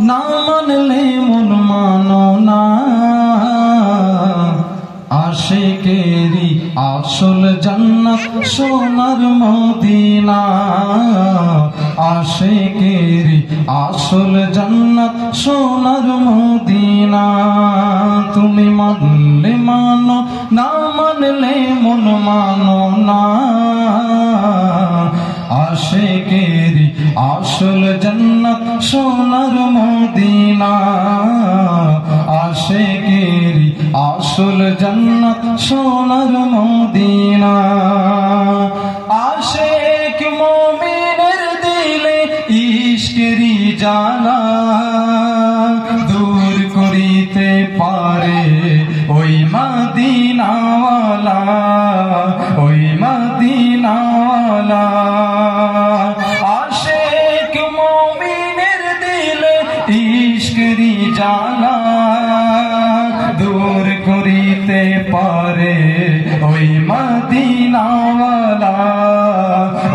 না মানলে মন মানো না, আশিকেরি আসল জান্নাত সোনার মদিনা, আশিকেরি আসল জান্নাত সোনার মদিনা। তুমি মানলে মানো, না মানলে মন মানো না, আশিকেরি আসল জান্নাত সোনার মদিনা, আশিকেরি আসল জান্নাত সোনার মদিনা। আশিক মুমিনের দিলে ইশকেরি জ্বালা দূর করিতে পারে ওই মদিনাওয়ালা, ওই মদিনাওয়ালা। আশিক মুমিনের দিলে ইশকেরি জ্বালা দূর করিতে পারে ওই মদিনাওয়ালা,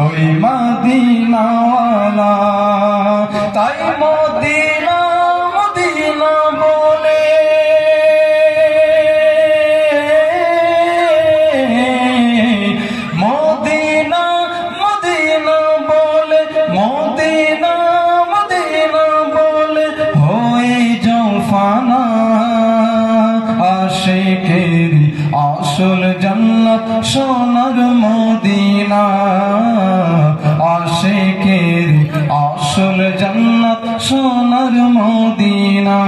ওই মদিনাওয়ালা। তাই মদিনা মদিনা বলে মদিনা মদিনা বলে, মদিনা মদিনা বলে হয়ে যাও ফানা। আশিকেরি আসল জান্নাত সোনার মদিনা, আশিকেরি আসল জান্নাত সোনার মদিনা।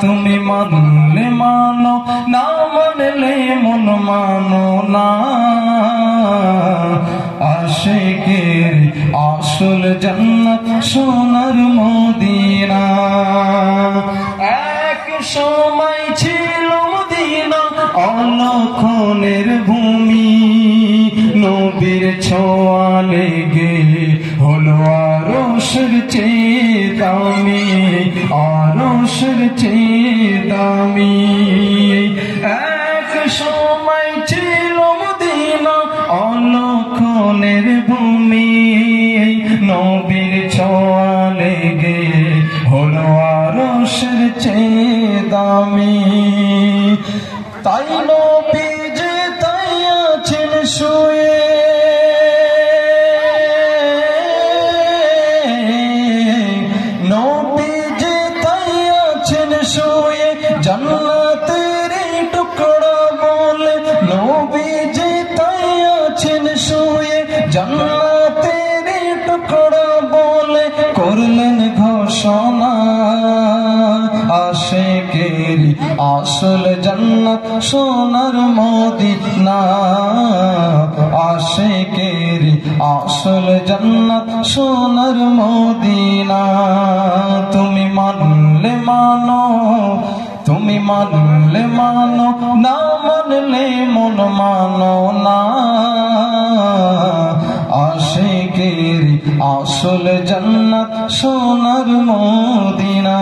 তুমি মানলে মানো, না মানলে মন মানো না, আশিকেরি আসল জান্নাত সোনার মদিনা। এক সময় ছিল মদিনা অলক্ষণের ভূমি, নবীর ছোঁয়া লেগে হলো আরশের চেয়ে দামি, আরশের চেয়ে দামি। এক সময় ছিল মদিনা অলক্ষণের ভূমি, নবীর ছোঁয়া লেগে হলো আরশের চেয়ে দামি। তাই নবী যে তাই আছেন শুয়ে, নবী যে তাই আছেন শুয়ে জান্নাতের টুকরা বলে, নবী যে তাই আছেন শুয়ে জান্নাতের টুকরা বলে করলেন ঘোষণা। আশিকেরি আসল জান্নাত সোনার মদিনা, আশিকেরি আসল জান্নাত সোনার মদিনা। তুমি মানলে মানো, তুমি মানলে মানো, না মানলে মন মানো না, আশিকেরি আসল জান্নাত সোনার মদিনা।